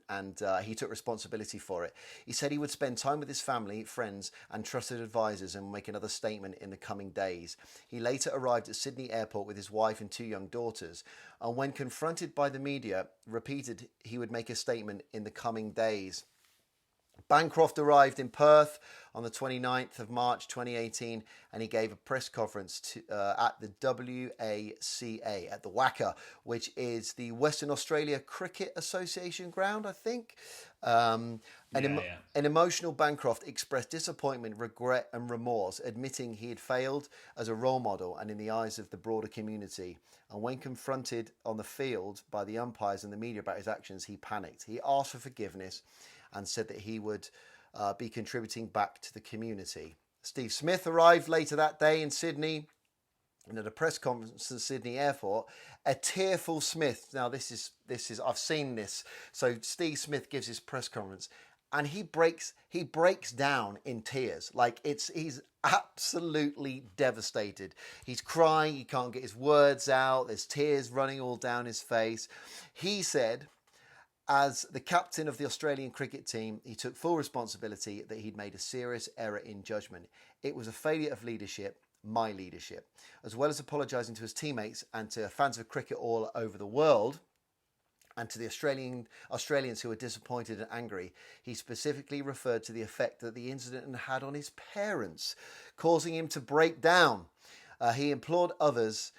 he took responsibility for it. He said he would spend time with his family, friends and trusted advisors and make another statement in the coming days. He later arrived at Sydney Airport with his wife and 2 young daughters, and when confronted by the media, repeated he would make a statement in the coming days. Bancroft arrived in Perth on the 29th of March 2018, and he gave a press conference at the WACA, at the WACA, which is the Western Australia Cricket Association ground, I think. An emotional Bancroft expressed disappointment, regret and remorse, admitting he had failed as a role model and in the eyes of the broader community. And when confronted on the field by the umpires and the media about his actions, he panicked. He asked for forgiveness and said that he would be contributing back to the community. Steve Smith arrived later that day in Sydney, and at a press conference at Sydney Airport, a tearful Smith. Now this is I've seen this. So Steve Smith gives his press conference, and he breaks down in tears. He's absolutely devastated. He's crying. He can't get his words out. There's tears running all down his face. He said, as the captain of the Australian cricket team, he took full responsibility that he'd made a serious error in judgment. It was a failure of leadership, my leadership. As well as apologising to his teammates and to fans of cricket all over the world, and to the Australians who were disappointed and angry, he specifically referred to the effect that the incident had on his parents, causing him to break down. He implored others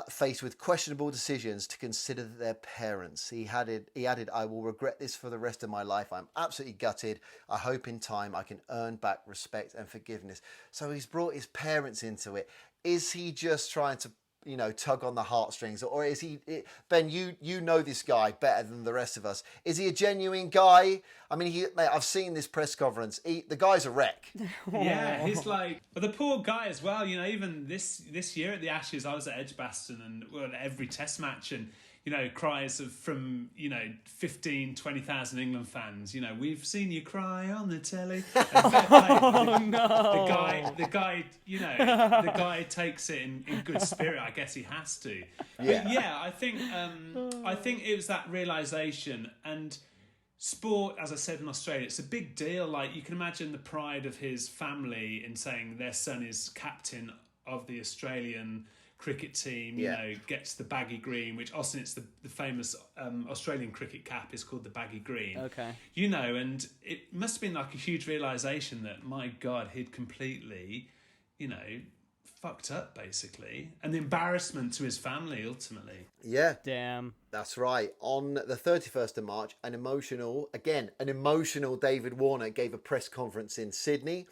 faced with questionable decisions to consider their parents. He added, I will regret this for the rest of my life. I'm absolutely gutted. I hope in time I can earn back respect and forgiveness. So he's brought his parents into it. Is he just trying to, tug on the heartstrings? Or is he, Ben, you know this guy better than the rest of us. Is he a genuine guy? I mean, mate, I've seen this press conference. The guy's a wreck. Yeah, he's like, but the poor guy as well. Even this year at the Ashes, I was at Edgbaston and every Test match, and cries from 20,000 England fans. We've seen you cry on the telly. Oh no! The guy takes it in good spirit. I guess he has to. Yeah. But yeah, I think it was that realization. And sport, as I said in Australia, it's a big deal. Like, you can imagine the pride of his family in saying their son is captain of the Australian cricket team, gets the baggy green, which Austin, it's the famous Australian cricket cap is called the baggy green. Okay. And it must have been like a huge realisation that, my God, he'd completely, fucked up, basically. And the embarrassment to his family, ultimately. Yeah. Damn. That's right. On the 31st of March, an emotional David Warner gave a press conference in Sydney.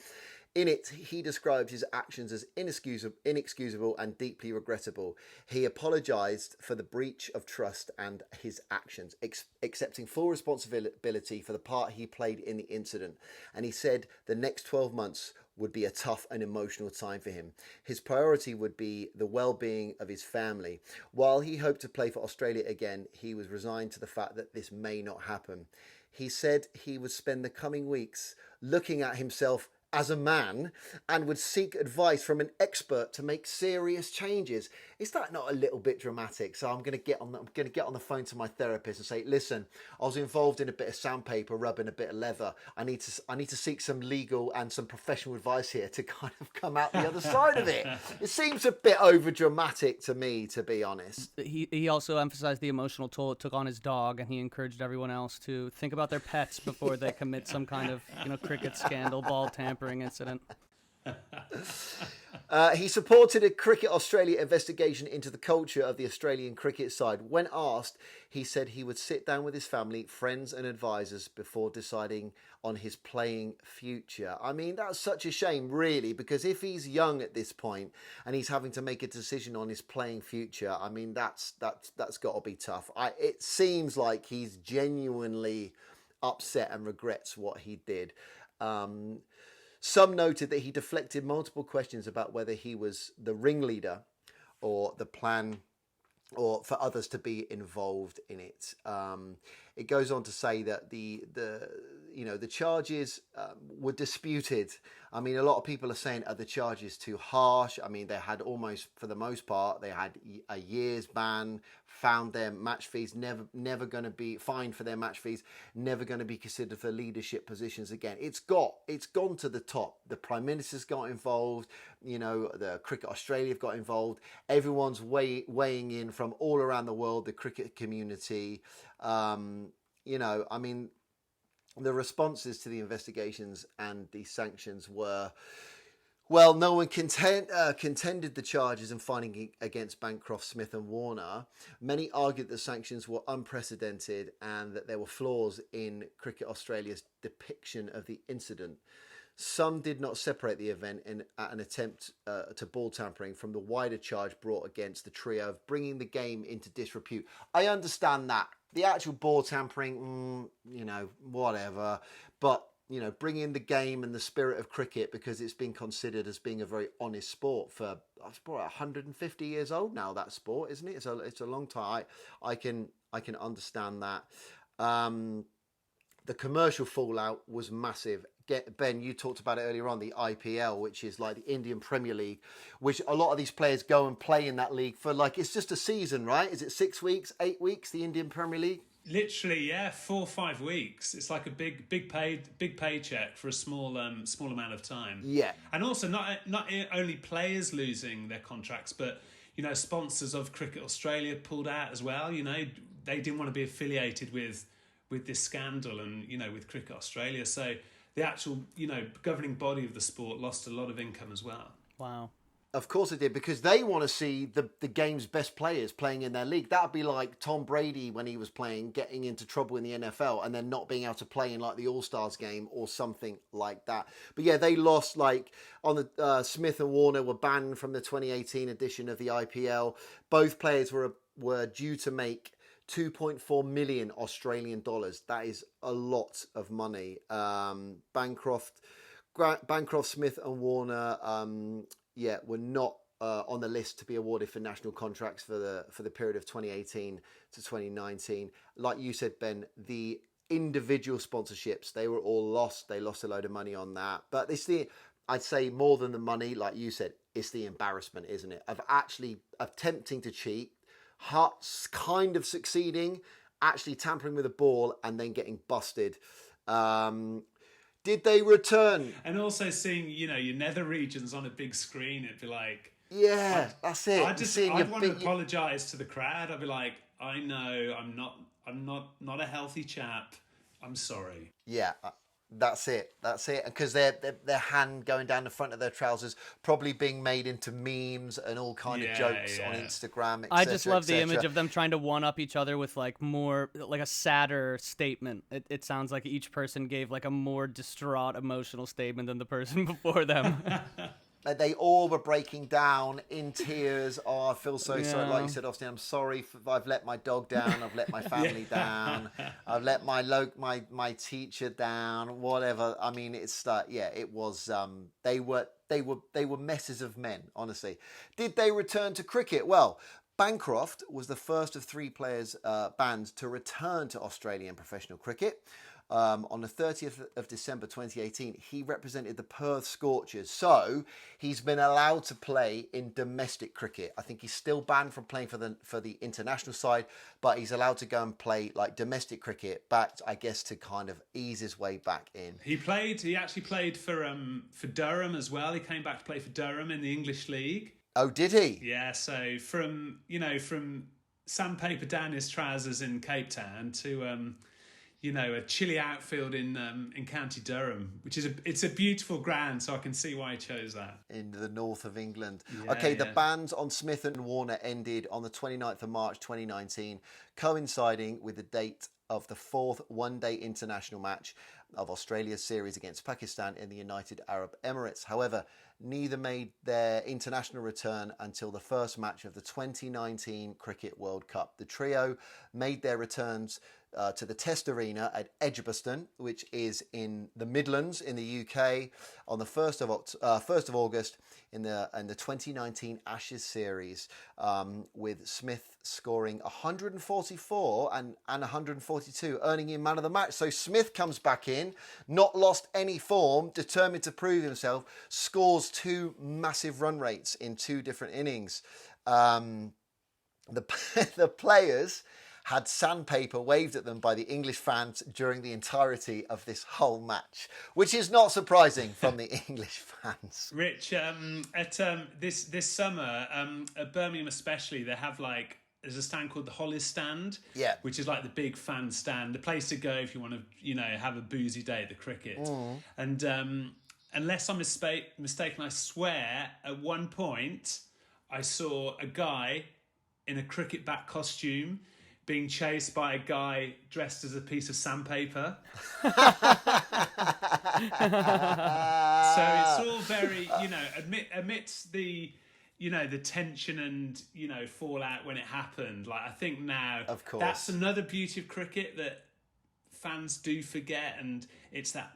In it, he described his actions as inexcusable and deeply regrettable. He apologised for the breach of trust and his actions, accepting full responsibility for the part he played in the incident. And he said the next 12 months would be a tough and emotional time for him. His priority would be the well-being of his family. While he hoped to play for Australia again, he was resigned to the fact that this may not happen. He said he would spend the coming weeks looking at himself as a man and would seek advice from an expert to make serious changes. Is that not a little bit dramatic? So I'm going to get on the phone to my therapist and say, listen, I was involved in a bit of sandpaper rubbing a bit of leather. I need to seek some legal and some professional advice here to kind of come out the other side of it. It seems a bit over dramatic to me, to be honest. He also emphasized the emotional toll it took on his dog, and he encouraged everyone else to think about their pets before they commit some kind of cricket scandal, ball tampering incident. He supported a Cricket Australia investigation into the culture of the Australian cricket side. When asked, he said he would sit down with his family, friends and advisors before deciding on his playing future. I mean, that's such a shame, really, because if he's young at this point and he's having to make a decision on his playing future, I mean, that's got to be tough. It seems like he's genuinely upset and regrets what he did. Some noted that he deflected multiple questions about whether he was the ringleader or the plan or for others to be involved in it. It goes on to say that the charges were disputed. I mean, a lot of people are saying, are the charges too harsh? I mean, they had almost, for the most part, they had a year's ban, found their match fees, never going to be fined for their match fees, never going to be considered for leadership positions again. It's gone to the top. The Prime Minister's got involved, the Cricket Australia have got involved. Everyone's weighing in from all around the world, the cricket community. I mean, the responses to the investigations and the sanctions were, well, no one contended the charges and finding against Bancroft, Smith and Warner. Many argued that sanctions were unprecedented and that there were flaws in Cricket Australia's depiction of the incident. Some did not separate the event in an attempt to ball tampering from the wider charge brought against the trio of bringing the game into disrepute. I understand that. The actual ball tampering, whatever. But, bringing the game and the spirit of cricket, because it's been considered as being a very honest sport for, it's probably 150 years old now, that sport, isn't it? It's a long time. I can understand that. The commercial fallout was massive. Ben, you talked about it earlier on, the IPL, which is like the Indian Premier League, which a lot of these players go and play in that league for, like, it's just a season, right? Is it 6 weeks, 8 weeks, the Indian Premier League? Literally, yeah, 4 or 5 weeks. It's like a big paycheck for a small amount of time. Yeah, and also not only players losing their contracts, but sponsors of Cricket Australia pulled out as well. They didn't want to be affiliated with this scandal and with Cricket Australia. So the actual governing body of the sport lost a lot of income as well. Wow. Of course it did, because they want to see the game's best players playing in their league. That would be like Tom Brady when he was playing, getting into trouble in the NFL and then not being able to play in like the All-Stars game or something like that. But yeah, they lost like on the Smith and Warner were banned from the 2018 edition of the IPL. Both players were due to make 2.4 million Australian dollars. That is a lot of money. Bancroft, Smith and Warner, were not on the list to be awarded for national contracts for the period of 2018 to 2019. Like you said, Ben, the individual sponsorships, they were all lost. They lost a load of money on that. But I'd say more than the money, like you said, it's the embarrassment, isn't it? Of actually attempting to cheat, Hearts kind of succeeding, actually tampering with a ball and then getting busted. Did they return? And also seeing, your nether regions on a big screen, it'd be like... Yeah, that's it. I'd want to apologise to the crowd. I'd be like, I know I'm not a healthy chap. I'm sorry. Yeah, that's it. Because their hand going down the front of their trousers probably being made into memes and all kind of jokes on Instagram, etc. I just love the image of them trying to one-up each other with like more, like a sadder statement. It sounds like each person gave like a more distraught emotional statement than the person before them. They all were breaking down in tears. Oh, I feel so sorry. Like you said, Austin, I'm sorry. I've let my dog down. I've let my family down. I've let my teacher down. Whatever. I mean, it's it was. They were messes of men. Honestly, did they return to cricket? Well, Bancroft was the first of 3 players banned to return to Australian professional cricket. On the 30th of December 2018, he represented the Perth Scorchers. So he's been allowed to play in domestic cricket. I think he's still banned from playing for the international side, but he's allowed to go and play like domestic cricket, back, I guess, to kind of ease his way back in. He actually played for Durham as well. He came back to play for Durham in the English League. Oh, did he? Yeah, so from sandpaper down his trousers in Cape Town to a chilly outfield in County Durham, which is a beautiful ground, so I can see why he chose that. In the north of England. The bans on Smith and Warner ended on the 29th of March 2019, coinciding with the date of the 4th one-day international match of Australia's series against Pakistan in the United Arab Emirates. However, neither made their international return until the first match of the 2019 Cricket World Cup. The trio made their returns to the Test Arena at Edgbaston, which is in the Midlands in the UK, on the 1st of August in the 2019 Ashes series, with Smith scoring 144 and 142, earning him man of the match. So Smith comes back in, not lost any form, determined to prove himself, scores 2 massive run rates in 2 different innings. The players had sandpaper waved at them by the English fans during the entirety of this whole match, which is not surprising from the English fans. Rich, this summer, at Birmingham especially, they have there's a stand called the Hollis Stand, which is like the big fan stand, the place to go if you want to, have a boozy day at the cricket. And unless I'm mistaken, I swear at one point I saw a guy in a cricket bat costume being chased by a guy dressed as a piece of sandpaper. So it's all very, amidst the, the tension and, fallout when it happened. I think now, of course, that's another beauty of cricket that fans do forget. And it's that,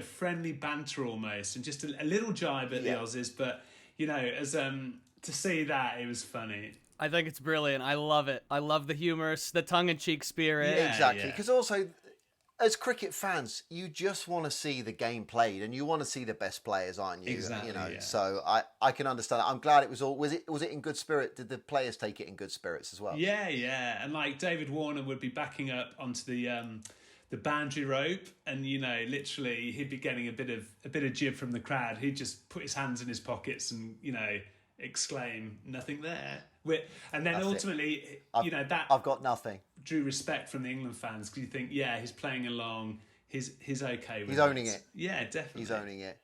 friendly banter almost, and just a little jibe at the Aussies. But, as to see that, it was funny. I think it's brilliant. I love it. I love the humor, the tongue-in-cheek spirit. Yeah, exactly. Because also, as cricket fans, you just want to see the game played, and you want to see the best players, aren't you? Exactly. So I can understand that. I'm glad it was all. Was it in good spirit? Did the players take it in good spirits as well? Yeah. And David Warner would be backing up onto the boundary rope, and literally he'd be getting a bit of jib from the crowd. He'd just put his hands in his pockets and exclaim, "Nothing there." And then ultimately, I've got nothing. Drew respect from the England fans, because you think, he's playing along, he's okay with it. He's owning it. Yeah, definitely. He's owning it.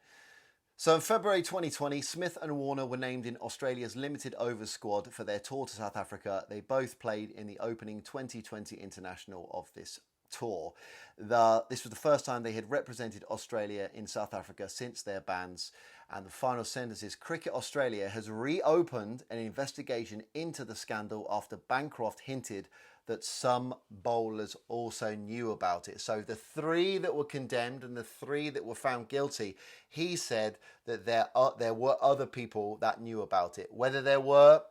So in February 2020, Smith and Warner were named in Australia's limited overs squad for their tour to South Africa. They both played in the opening 2020 international of this tour. This was the first time they had represented Australia in South Africa since their bans. And the final sentence is, Cricket Australia has reopened an investigation into the scandal after Bancroft hinted that some bowlers also knew about it. So the 3 that were condemned and the 3 that were found guilty, he said that there were other people that knew about it. Whether there were,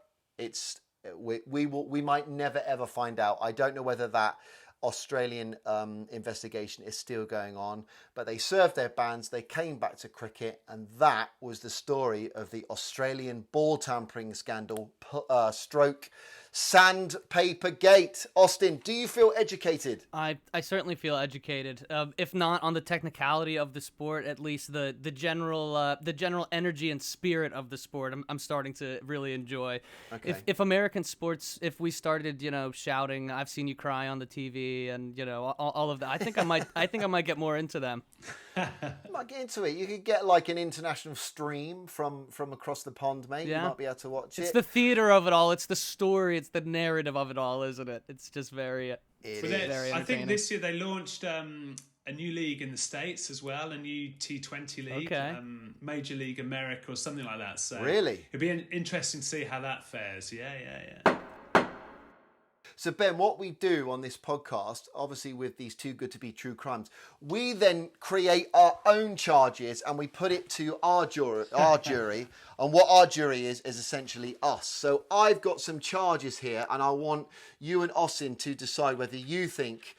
we might never ever find out. I don't know whether that Australian investigation is still going on, but they served their bans, they came back to cricket, and that was the story of the Australian ball tampering scandal stroke sandpaper gate. Austin, do you feel educated? I certainly feel educated. If not on the technicality of the sport, at least the general energy and spirit of the sport. I'm starting to really enjoy. Okay. If American sports, if we started, shouting, "I've seen you cry" on the TV, and all of that, I think I might get more into them. You might get into it. You could get like an international stream from across the pond, mate. Yeah. You might be able to watch It's it. the theater of it all. It's the story. It's the narrative of it all, isn't it? It's just very. It But is. very I think entertaining. this year they launched a new league in the States as well, a new T20 league, Okay. Major League America or something like that. So Really? it'd be interesting to see how that fares. Yeah. So, Ben, what we do on this podcast, obviously with these Too Good to Be True crimes, we then create our own charges and we put it to our jury. And what our jury is essentially us. So I've got some charges here, and I want you and Austin to decide whether you think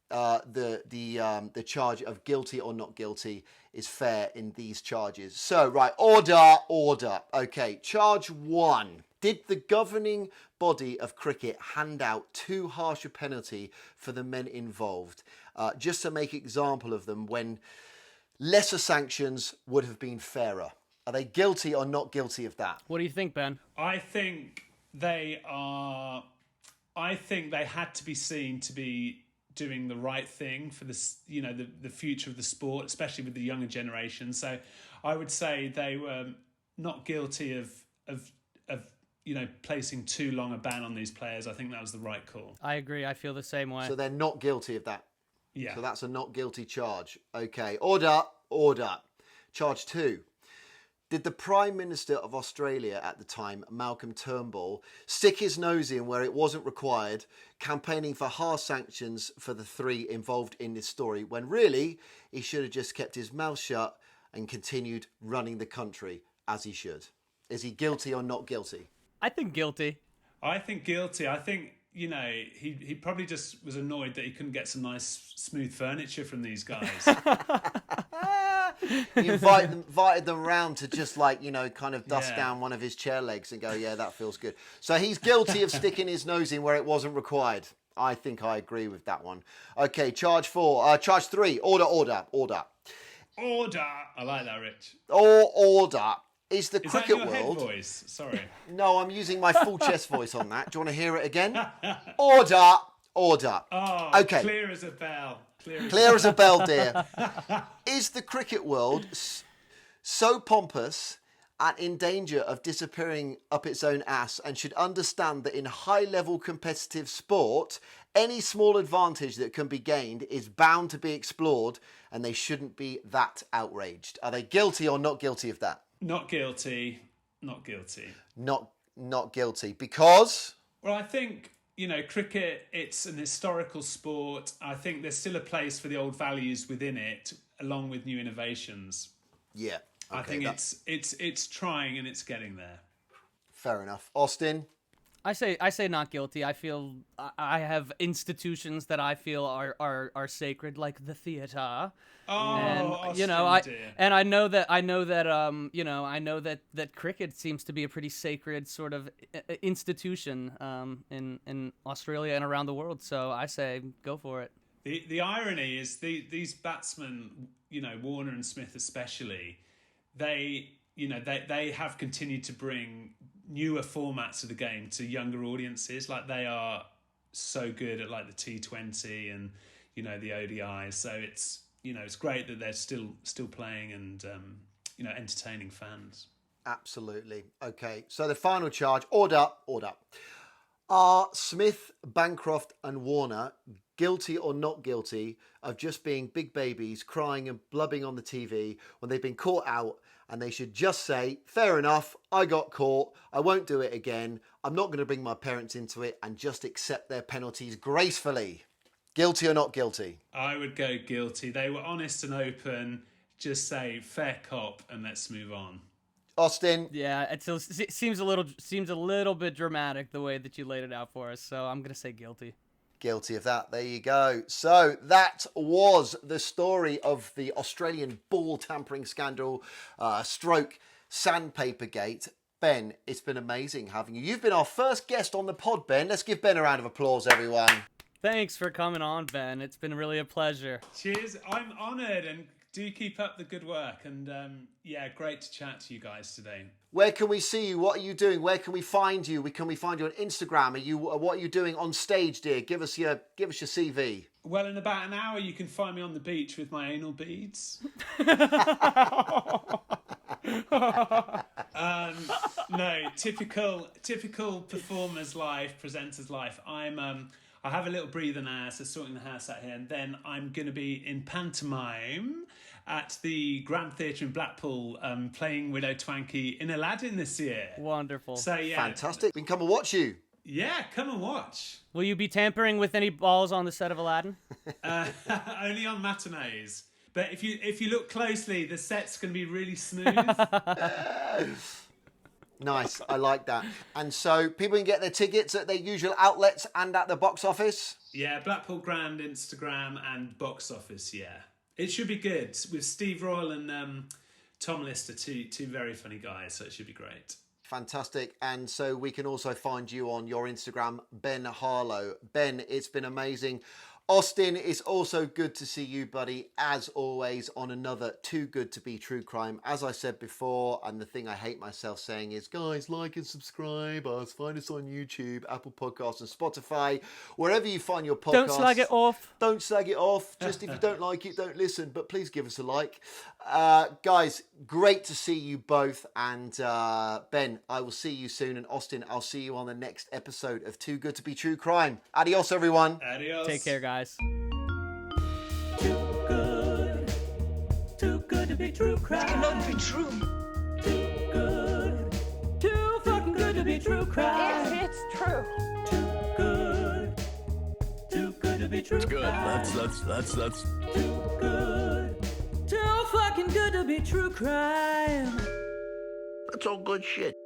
the charge of guilty or not guilty is fair in these charges. So, right, order. Okay, charge 1. Did the governing body of cricket hand out too harsh a penalty for the men involved, just to make example of them when lesser sanctions would have been fairer? Are they guilty or not guilty of that? What do you think, Ben? I think they are. I think they had to be seen to be doing the right thing for this, the future of the sport, especially with the younger generation. So I would say they were not guilty of placing too long a ban on these players. I think that was the right call. I agree. I feel the same way. So they're not guilty of that. Yeah. So that's a not guilty charge. Okay, order. Charge 2. Did the Prime Minister of Australia at the time, Malcolm Turnbull, stick his nose in where it wasn't required, campaigning for harsh sanctions for the 3 involved in this story, when really he should have just kept his mouth shut and continued running the country as he should? Is he guilty or not guilty? I think guilty. I think guilty. I think, he probably just was annoyed that he couldn't get some nice smooth furniture from these guys. He invited them round to just kind of dust Yeah. down one of his chair legs and go, yeah, that feels good. So he's guilty of sticking his nose in where it wasn't required. I think I agree with that one. Okay, charge 3. Order. Order. I like that, Rich. Order. Is the Is cricket that your world... head voice? Sorry. No, I'm using my full chest voice on that. Do you want to hear it again? Order. Oh, Okay. Clear as a bell. Clear as a bell, dear. Is the cricket world so pompous and in danger of disappearing up its own ass, and should understand that in high-level competitive sport, any small advantage that can be gained is bound to be explored, and they shouldn't be that outraged? Are they guilty or not guilty of that? Not guilty. Not guilty. Not guilty. Because? Well, I think, cricket, it's an historical sport. I think there's still a place for the old values within it, along with new innovations. Yeah. Okay, I think it's trying and it's getting there. fair enough. Austin? I say not guilty. I feel I have institutions that I feel are sacred, like the theater. Oh, And Austin, dear. I know that cricket seems to be a pretty sacred sort of institution in Australia and around the world. So I say go for it. The irony is these batsmen, Warner and Smith especially, they have continued to bring newer formats of the game to younger audiences. Like, they are so good at the T20 and the ODIs. So it's great that they're still playing and entertaining fans. Absolutely. Okay, so the final charge, order. Are Smith, Bancroft and Warner guilty or not guilty of just being big babies crying and blubbing on the TV when they've been caught out, and they should just say, fair enough, I got caught, I won't do it again, I'm not going to bring my parents into it, and just accept their penalties gracefully? Guilty or not guilty? I would go guilty. They were honest and open. Just say fair cop and let's move on. Austin? Yeah, it seems a little bit dramatic the way that you laid it out for us, so I'm gonna say guilty. Guilty of that. There you go. So that was the story of the Australian ball tampering scandal, stroke sandpaper gate. Ben, it's been amazing having you. You've been our first guest on the pod, Ben. Let's give Ben a round of applause, everyone. Thanks for coming on, Ben. It's been really a pleasure. Cheers. I'm honoured, and do keep up the good work. And great to chat to you guys today. Where can we see you? What are you doing? Where can we find you? Can we find you on Instagram? What are you doing on stage, dear? Give us your CV. Well, in about an hour, you can find me on the beach with my anal beads. No, typical performer's life, presenter's life. I have a little breather now, so sorting the house out here, and then I'm going to be in pantomime at the Grand Theatre in Blackpool, playing Widow Twankey in Aladdin this year. Wonderful. So yeah, Fantastic. We can come and watch you. Yeah, come and watch. Will you be tampering with any balls on the set of Aladdin? Only on matinees. But if you look closely, the set's going to be really smooth. Nice, I like that. And so people can get their tickets at their usual outlets and at the box office? Yeah, Blackpool Grand, Instagram and box office, yeah. It should be good, with Steve Royal and Tom Lister, two very funny guys, so it should be great. Fantastic. And so we can also find you on your Instagram, Ben Harlow. Ben, it's been amazing. Austin, it's also good to see you, buddy, as always, on another Too Good to Be True Crime. As I said before, and the thing I hate myself saying is, guys, like and subscribe us. Find us on YouTube, Apple Podcasts and Spotify. Wherever you find your podcasts. Don't slag it off. Don't slag it off. Just if you don't like it, don't listen. But please give us a like. Guys, great to see you both. And Ben, I will see you soon. And Austin, I'll see you on the next episode of Too Good to Be True Crime. Adios, everyone. Adios. Take care, guys. Too good to be true crime. It cannot be true. Too fucking good to be true crime. If it's true. Too good to be true Good. crime. That's Too fucking good to be true crime. all good shit.